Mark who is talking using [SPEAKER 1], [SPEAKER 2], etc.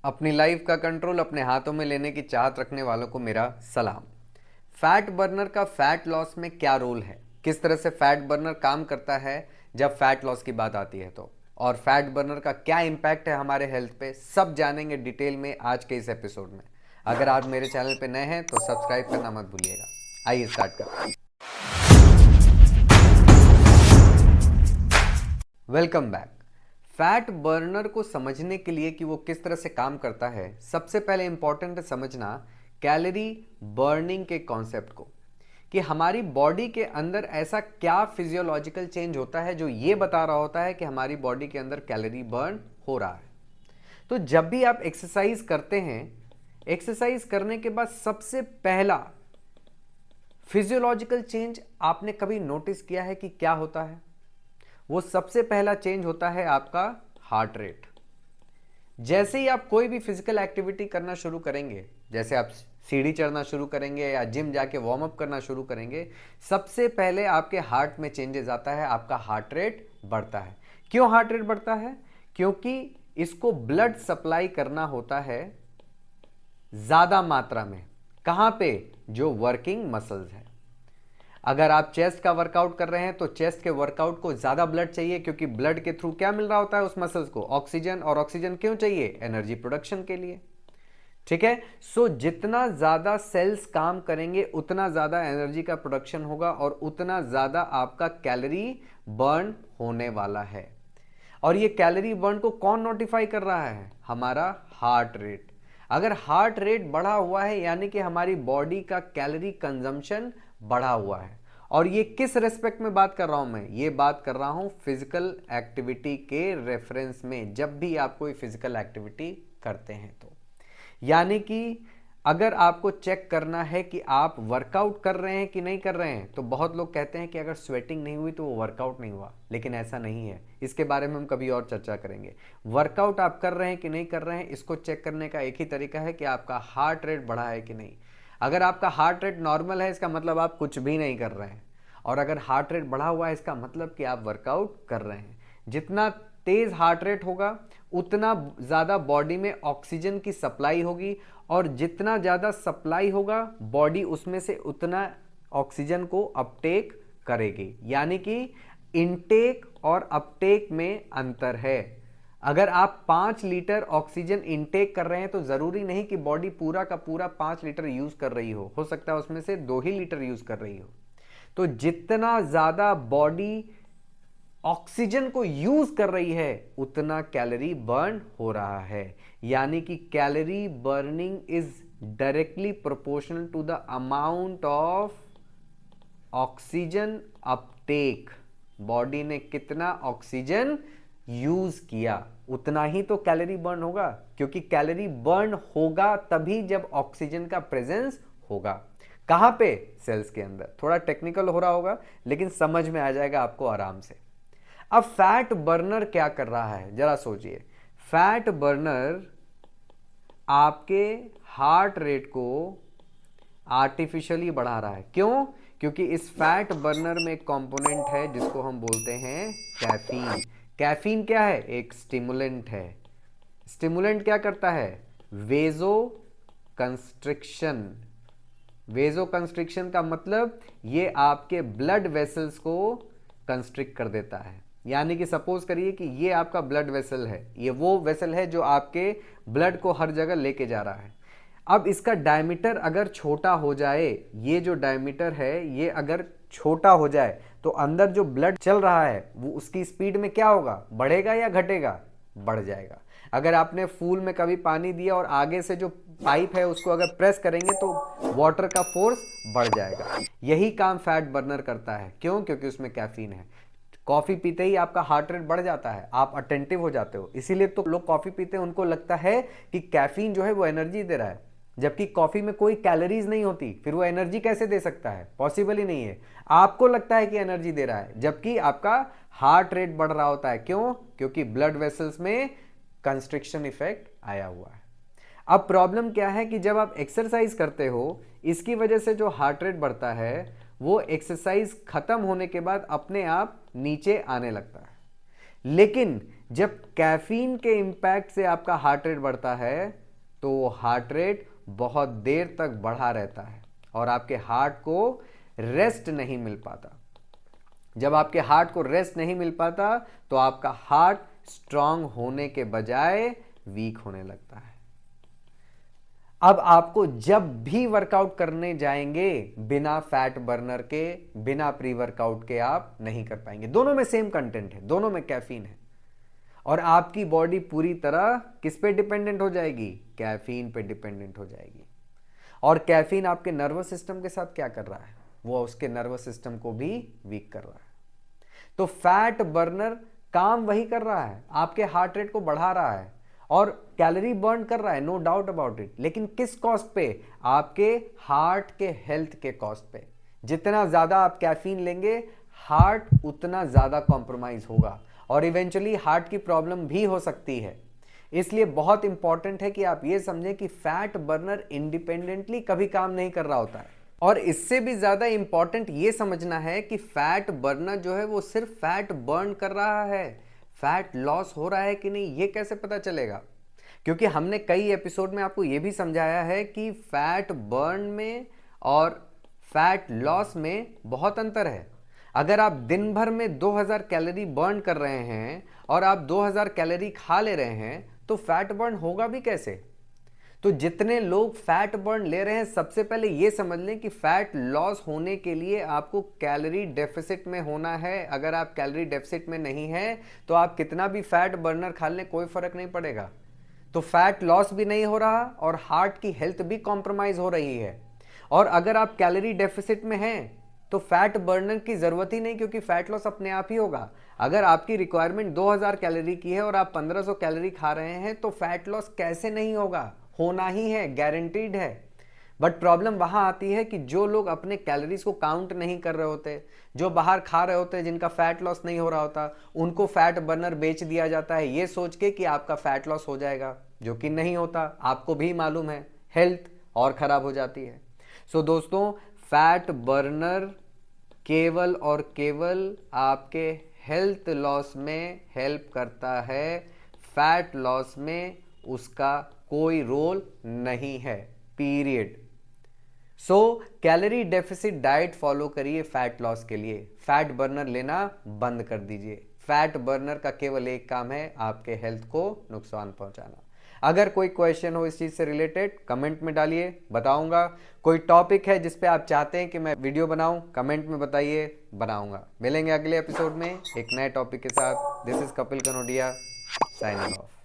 [SPEAKER 1] अपनी लाइफ का कंट्रोल अपने हाथों में लेने की चाहत रखने वालों को मेरा सलाम। फैट बर्नर का फैट लॉस में क्या रोल है, किस तरह से फैट बर्नर काम करता है जब फैट लॉस की बात आती है तो, और फैट बर्नर का क्या इंपैक्ट है हमारे हेल्थ पे, सब जानेंगे डिटेल में आज के इस एपिसोड में। अगर आप मेरे चैनल पे नए हैं तो सब्सक्राइब करना मत भूलिएगा। आइए स्टार्ट करते हैं। Welcome back. फैट बर्नर को समझने के लिए कि वो किस तरह से काम करता है, सबसे पहले इंपॉर्टेंट है समझना कैलोरी बर्निंग के कॉन्सेप्ट को, कि हमारी बॉडी के अंदर ऐसा क्या फिजियोलॉजिकल चेंज होता है जो ये बता रहा होता है कि हमारी बॉडी के अंदर कैलोरी बर्न हो रहा है। तो जब भी आप एक्सरसाइज करते हैं, एक्सरसाइज करने के बाद सबसे पहला फिजियोलॉजिकल चेंज आपने कभी नोटिस किया है कि क्या होता है? वो सबसे पहला चेंज होता है आपका हार्ट रेट। जैसे ही आप कोई भी फिजिकल एक्टिविटी करना शुरू करेंगे, जैसे आप सीढ़ी चढ़ना शुरू करेंगे या जिम जाके वार्म अप करना शुरू करेंगे, सबसे पहले आपके हार्ट में चेंजेस आता है, आपका हार्ट रेट बढ़ता है। क्यों हार्ट रेट बढ़ता है? क्योंकि इसको ब्लड सप्लाई करना होता है ज्यादा मात्रा में। कहां पे? जो वर्किंग मसल्स है। अगर आप चेस्ट का वर्कआउट कर रहे हैं तो चेस्ट के वर्कआउट को ज्यादा ब्लड चाहिए, क्योंकि ब्लड के थ्रू क्या मिल रहा होता है उस मसल्स को? ऑक्सीजन। और ऑक्सीजन क्यों चाहिए? एनर्जी प्रोडक्शन के लिए। ठीक है। सो जितना ज्यादा सेल्स काम करेंगे उतना ज्यादा एनर्जी का प्रोडक्शन होगा और उतना ज्यादा आपका कैलोरी बर्न होने वाला है। और ये कैलोरी बर्न को कौन नोटिफाई कर रहा है? हमारा हार्ट रेट। अगर हार्ट रेट बढ़ा हुआ है यानी कि हमारी बॉडी का कैलोरी कंजम्पशन बढ़ा हुआ है। और ये किस रेस्पेक्ट में बात कर रहा हूं मैं? ये बात कर रहा हूं फिजिकल एक्टिविटी के रेफरेंस में। जब भी आप कोई फिजिकल एक्टिविटी करते हैं तो, यानी कि अगर आपको चेक करना है कि आप वर्कआउट कर रहे हैं कि नहीं कर रहे हैं, तो बहुत लोग कहते हैं कि अगर स्वेटिंग नहीं हुई तो वो वर्कआउट नहीं हुआ, लेकिन ऐसा नहीं है। इसके बारे में हम कभी और चर्चा करेंगे। वर्कआउट आप कर रहे हैं कि नहीं कर रहे हैं, इसको चेक करने का एक ही तरीका है कि आपका हार्ट रेट बढ़ा है कि नहीं। अगर आपका हार्ट रेट नॉर्मल है, इसका मतलब आप कुछ भी नहीं कर रहे हैं। और अगर हार्ट रेट बढ़ा हुआ है, इसका मतलब कि आप वर्कआउट कर रहे हैं। जितना तेज हार्ट रेट होगा उतना ज्यादा बॉडी में ऑक्सीजन की सप्लाई होगी, और जितना ज्यादा सप्लाई होगा बॉडी उसमें से उतना ऑक्सीजन को अपटेक करेगी। यानी कि इनटेक और अपटेक में अंतर है। अगर आप 5 लीटर ऑक्सीजन इनटेक कर रहे हैं तो जरूरी नहीं कि बॉडी पूरा का पूरा 5 लीटर यूज कर रही हो सकता है उसमें से 2 ही लीटर यूज कर रही हो। तो जितना ज्यादा बॉडी ऑक्सीजन को यूज कर रही है उतना कैलोरी बर्न हो रहा है। यानी कि calorie burning is directly proportional to the amount of oxygen uptake. Body ने कितना ऑक्सीजन यूज किया उतना ही तो कैलोरी बर्न होगा, क्योंकि कैलोरी बर्न होगा तभी जब ऑक्सीजन का प्रेजेंस होगा। कहां पे? सेल्स के अंदर। थोड़ा टेक्निकल हो रहा होगा लेकिन समझ में आ जाएगा आपको आराम से। अब फैट बर्नर क्या कर रहा है जरा सोचिए। फैट बर्नर आपके हार्ट रेट को आर्टिफिशियली बढ़ा रहा है। क्यों? क्योंकि इस फैट बर्नर में एक कंपोनेंट है जिसको हम बोलते हैं कैफीन। कैफीन क्या है? एक स्टिमुलेंट है। स्टिमुलेंट क्या करता है? वेजो कंस्ट्रिक्शन। वेजो कंस्ट्रिक्शन का मतलब ये आपके ब्लड वेसल्स को कंस्ट्रिक्ट कर देता है। यानी कि सपोज करिए कि ये आपका ब्लड वेसल है, ये वो वेसल है जो आपके ब्लड को हर जगह लेके जा रहा है। अब इसका डायमीटर अगर छोटा हो जाए, ये जो डायमीटर है ये अगर छोटा हो जाए तो अंदर जो ब्लड चल रहा है वो उसकी स्पीड में क्या होगा? बढ़ेगा या घटेगा? बढ़ जाएगा। अगर आपने फूल में कभी पानी दिया और आगे से जो पाइप है उसको अगर प्रेस करेंगे तो वाटर का फोर्स बढ़ जाएगा। यही काम फैट बर्नर करता है। क्यों? क्योंकि उसमें कैफीन है। कॉफी पीते ही आपका हार्ट रेट बढ़ जाता है, आप अटेंटिव हो जाते हो। इसीलिए तो लोग कॉफी पीते हैं, उनको लगता है कि कैफीन जो है वो एनर्जी दे रहा है, जबकि कॉफी में कोई कैलोरीज नहीं होती। फिर वो एनर्जी कैसे दे सकता है? पॉसिबल ही नहीं है। आपको लगता है कि एनर्जी दे रहा है जबकि आपका हार्ट रेट बढ़ रहा होता है। क्यों? क्योंकि ब्लड वेसल्स में कंस्ट्रिक्शन इफेक्ट आया हुआ है। अब प्रॉब्लम क्या है कि जब आप एक्सरसाइज करते हो, इसकी वजह से जो हार्ट रेट बढ़ता है वो एक्सरसाइज खत्म होने के बाद अपने आप नीचे आने लगता है। लेकिन जब कैफीन के इंपैक्ट से आपका हार्ट रेट बढ़ता है तो वो हार्ट रेट बहुत देर तक बढ़ा रहता है और आपके हार्ट को रेस्ट नहीं मिल पाता। जब आपके हार्ट को रेस्ट नहीं मिल पाता तो आपका हार्ट स्ट्रांग होने के बजाय वीक होने लगता है। अब आपको जब भी वर्कआउट करने जाएंगे बिना फैट बर्नर के, बिना प्री वर्कआउट के आप नहीं कर पाएंगे। दोनों में सेम कंटेंट है, दोनों में कैफीन है और आपकी बॉडी पूरी तरह किस पे डिपेंडेंट हो जाएगी? कैफीन पे डिपेंडेंट हो जाएगी। और कैफीन आपके नर्वस सिस्टम के साथ क्या कर रहा है? वो उसके नर्वस सिस्टम को भी वीक कर रहा है। तो फैट बर्नर काम वही कर रहा है, आपके हार्ट रेट को बढ़ा रहा है और कैलोरी बर्न कर रहा है, नो डाउट अबाउट इट। लेकिन किस कॉस्ट पे? आपके हार्ट के हेल्थ के कॉस्ट पे। जितना ज्यादा आप कैफीन लेंगे हार्ट उतना ज्यादा कॉम्प्रोमाइज होगा और इवेंचुअली हार्ट की प्रॉब्लम भी हो सकती है। इसलिए बहुत इंपॉर्टेंट है कि आप ये समझें कि फैट बर्नर इंडिपेंडेंटली कभी काम नहीं कर रहा होता है। और इससे भी ज्यादा इंपॉर्टेंट ये समझना है कि फैट बर्नर जो है वो सिर्फ फैट बर्न कर रहा है, फैट लॉस हो रहा है कि नहीं ये कैसे पता चलेगा? क्योंकि हमने कई एपिसोड में आपको ये भी समझाया है कि फैट बर्न में और फैट लॉस में बहुत अंतर है। अगर आप दिन भर में 2000 कैलोरी बर्न कर रहे हैं और आप 2000 कैलोरी खा ले रहे हैं तो फैट बर्न होगा भी कैसे? तो जितने लोग फैट बर्न ले रहे हैं सबसे पहले यह समझ लें कि फैट लॉस होने के लिए आपको कैलोरी डेफिसिट में होना है। अगर आप कैलोरी डेफिसिट में नहीं है तो आप कितना भी फैट बर्नर खा लें कोई फर्क नहीं पड़ेगा। तो फैट लॉस भी नहीं हो रहा और हार्ट की हेल्थ भी कॉम्प्रोमाइज हो रही है। और अगर आप कैलोरी डेफिसिट में हैं तो फैट बर्नर की जरूरत ही नहीं, क्योंकि फैट लॉस अपने आप ही होगा। अगर आपकी रिक्वायरमेंट 2000 कैलोरी की है और आप 1500 कैलोरी खा रहे हैं तो फैट लॉस कैसे नहीं होगा? होना ही है, गारंटीड है। बट प्रॉब्लम वहां आती है कि जो लोग अपने कैलोरीज को काउंट नहीं कर रहे होते, जो बाहर खा रहे होते, जिनका फैट लॉस नहीं हो रहा होता, उनको फैट बर्नर बेच दिया जाता है ये सोच के कि आपका फैट लॉस हो जाएगा, जो कि नहीं होता। आपको भी मालूम है, हेल्थ और खराब हो जाती है। सो दोस्तों, फैट बर्नर केवल और केवल आपके हेल्थ लॉस में हेल्प करता है, फैट लॉस में उसका कोई रोल नहीं है, पीरियड। सो कैलोरी डेफिसिट डाइट फॉलो करिए फैट लॉस के लिए, फैट बर्नर लेना बंद कर दीजिए। फैट बर्नर का केवल एक काम है, आपके हेल्थ को नुकसान पहुंचाना। अगर कोई क्वेश्चन हो इस चीज से रिलेटेड कमेंट में डालिए, बताऊंगा। कोई टॉपिक है जिस पे आप चाहते हैं कि मैं वीडियो बनाऊं, कमेंट में बताइए, बनाऊंगा। मिलेंगे अगले एपिसोड में एक नए टॉपिक के साथ। This is Kapil Kanodia, signing off.